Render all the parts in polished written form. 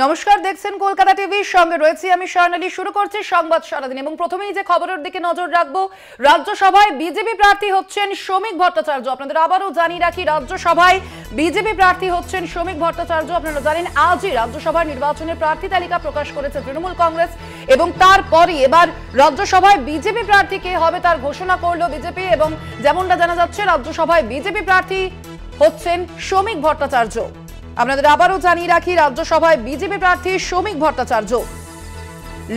নমস্কার, দেখছেন কলকাতা টিভির সঙ্গে রয়েছি আমি স্বর্ণালী। শুরু করছি সংবাদ সারাদিন এবং প্রথমেই যে খবরের দিকে নজর রাখবো, রাজ্যসভায় বিজেপি প্রার্থী হচ্ছেন শ্রমিক ভট্টাচার্য। আপনাদের আবারও জানিয়ে রাখি, রাজ্যসভায় বিজেপি প্রার্থী হচ্ছেন শ্রমিক ভট্টাচার্য। আপনারা জানেন, আজই রাজ্যসভার নির্বাচনের প্রার্থী তালিকা প্রকাশ করেছে তৃণমূল কংগ্রেস এবং তারপরই এবার রাজ্যসভায় বিজেপি প্রার্থী কে হবে তার ঘোষণা করলো বিজেপি। এবং যেমনটা জানা যাচ্ছে, রাজ্যসভায় বিজেপি প্রার্থী হচ্ছেন শ্রমিক ভট্টাচার্য। আপনাদের আবারও জানিয়ে রাখি, রাজ্যসভায় বিজেপি প্রার্থী শ্রমিক ভট্টাচার্য।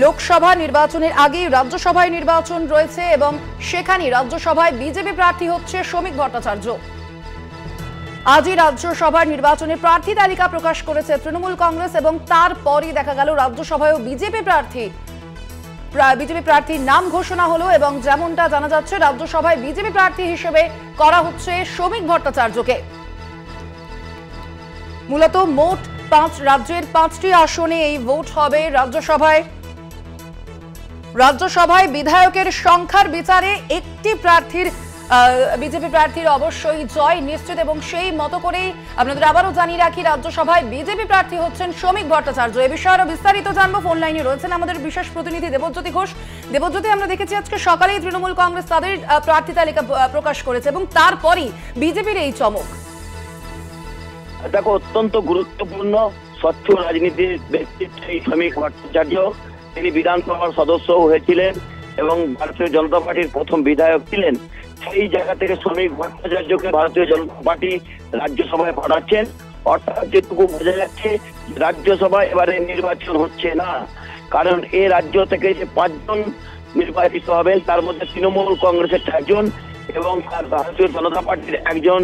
লোকসভা নির্বাচনের আগে রাজ্যসভায় নির্বাচন রয়েছে এবং সেখানে রাজ্যসভায় বিজেপি প্রার্থী হচ্ছে শ্রমিক ভট্টাচার্য। আজই রাজ্যসভার নির্বাচনের প্রার্থী তালিকা প্রকাশ করেছে তৃণমূল কংগ্রেস এবং তারপরই দেখা গেল রাজ্যসভায়ও বিজেপি প্রার্থীর নাম ঘোষণা হলো। এবং যেমনটা জানা যাচ্ছে, রাজ্যসভায় বিজেপি প্রার্থী হিসেবে করা হচ্ছে শ্রমিক ভট্টাচার্যকে। মূলত মোট 5 রাজ্যের 5টি আসনে এই ভোট হবে। রাজ্যসভায় বিধায়কের সংখ্যার বিচারে একটি বিজেপি প্রার্থীর অবশ্যই জয় নিশ্চিত এবং সেই মতো করেই আপনাদের আবারও জানিয়ে রাখি, রাজ্যসভায় বিজেপি প্রার্থী হচ্ছেন শ্রমিক ভট্টাচার্য। এ বিষয়ে আরো বিস্তারিত জানবো। ফোন লাইনে রয়েছেন আমাদের বিশেষ প্রতিনিধি দেবজ্যোতি ঘোষ। দেবজ্যোতি, আমরা দেখেছি আজকে সকালেই তৃণমূল কংগ্রেস তাদের প্রার্থী তালিকা প্রকাশ করেছে এবং তারপরই বিজেপির এই চমক। দেখো, অত্যন্ত গুরুত্বপূর্ণ স্বচ্ছ রাজনীতির ব্যক্তিত্ব এই শ্রমিক ভট্টাচার্য। তিনি বিধানসভার সদস্য হয়েছিলেন এবং ভারতীয় জনতা পার্টির প্রথম বিধায়ক ছিলেন। সেই জায়গা থেকে শ্রমিক ভট্টাচার্যকে ভারতীয় জনতা পার্টি রাজ্যসভায় পাঠাচ্ছেন। অর্থাৎ যেটুকু বোঝা যাচ্ছে, রাজ্যসভায় এবারে নির্বাচন হচ্ছে না, কারণ এই রাজ্য থেকে যে 5 জন নির্বাচিত হবেন তার মধ্যে তৃণমূল কংগ্রেসের 4 জন এবং ভারতীয় জনতা পার্টির 1 জন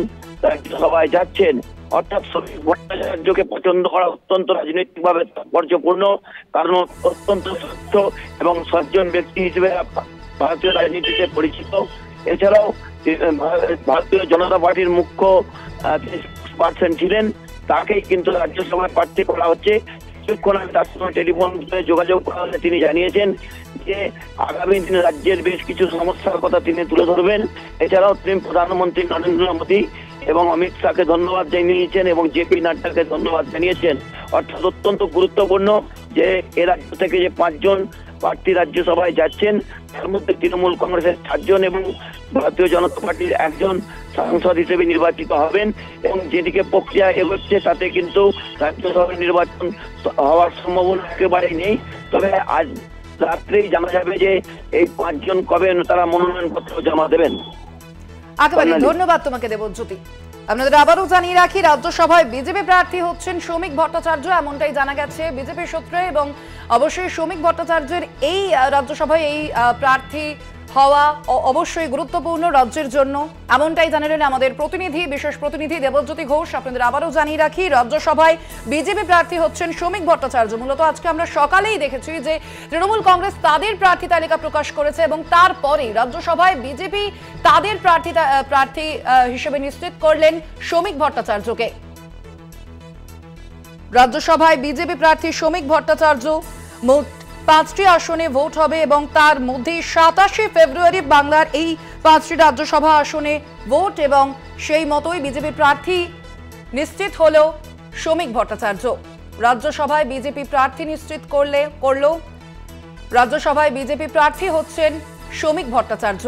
রাজ্যসভায় যাচ্ছেন। অর্থাৎ শ্রমিক ভট্টাচার্যকে পছন্দ করা অত্যন্ত রাজনৈতিকভাবে তাৎপর্যপূর্ণ, কারণ অত্যন্ত স্বচ্ছ এবং সজ্জন ব্যক্তি হিসেবে ভারতীয় রাজনীতিতে পরিচিত। এছাড়াও ভারতীয় জনতা পার্টির মুখ্য পার্সন ছিলেন, তাকেই কিন্তু রাজ্যসভায় প্রার্থী করা হচ্ছে। কিছুক্ষণ আগে তার সঙ্গে টেলিফোন যোগাযোগ করা হলে তিনি জানিয়েছেন যে আগামী দিনে রাজ্যের বেশ কিছু সমস্যার কথা তিনি তুলে ধরবেন। এছাড়াও তিনি প্রধানমন্ত্রী নরেন্দ্র মোদী এবং অমিত শাহকে ধন্যবাদ জানিয়েছেন এবং জেপি নাড্ডাকে ধন্যবাদ জানিয়েছেন। অর্থাৎ অত্যন্ত গুরুত্বপূর্ণ যে এ রাজ্য থেকে যে 5 জন প্রার্থী রাজ্যসভায় যাচ্ছেন, তার মধ্যে তৃণমূল কংগ্রেসের 4 জন এবং ভারতীয় জনতা পার্টির 1 জন সাংসদ হিসেবে নির্বাচিত হবেন। এবং যেদিকে প্রক্রিয়া এগোচ্ছে তাতে কিন্তু রাজ্যসভার নির্বাচন হওয়ার সম্ভাবনা একেবারেই নেই। তবে আজ রাত্রেই জানা যাবে যে এই 5 জন কবে তারা মনোনয়নপত্র জমা দেবেন। একেবারে ধন্যবাদ তোমাকে দেবজ্যোতি। আপনাদের আবারও জানিয়ে রাখি, রাজ্যসভায় বিজেপি প্রার্থী হচ্ছেন শ্রমিক ভট্টাচার্য, এমনটাই জানা গেছে বিজেপি সূত্রে। এবং অবশ্যই শ্রমিক ভট্টাচার্যের এই রাজ্যসভায় এই প্রার্থী হওয়া অবশ্যই গুরুত্বপূর্ণ রাজ্যের জন্য, এমনটাই জানালেন আমাদের বিশেষ প্রতিনিধি দেবজ্যোতি ঘোষ। আপনাদের আবারও জানিয়ে রাখি, রাজ্যসভায় বিজেপি প্রার্থী হচ্ছেন শ্রমিক ভট্টাচার্য। মূলত আজকে আমরা সকালেই দেখেছি যে তৃণমূল কংগ্রেস তাদের প্রার্থী তালিকা প্রকাশ করেছে এবং তারপরে রাজ্যসভায় বিজেপি তাদের প্রার্থী হিসেবে নিশ্চিত করলেন শ্রমিক ভট্টাচার্যকে। রাজ্যসভায় বিজেপি প্রার্থী শ্রমিক ভট্টাচার্য। মোট 5টি আসনে ভোট হবে এবং তার মধ্যে 27 ফেব্রুয়ারি বাংলার এই 5টি রাজ্যসভা আসনে ভোট এবং সেই মতোই বিজেপি প্রার্থী নিশ্চিত হলো শ্রমিক ভট্টাচার্য। রাজ্যসভায় বিজেপি প্রার্থী নিশ্চিত করলো। রাজ্যসভায় বিজেপি প্রার্থী হচ্ছেন শ্রমিক ভট্টাচার্য।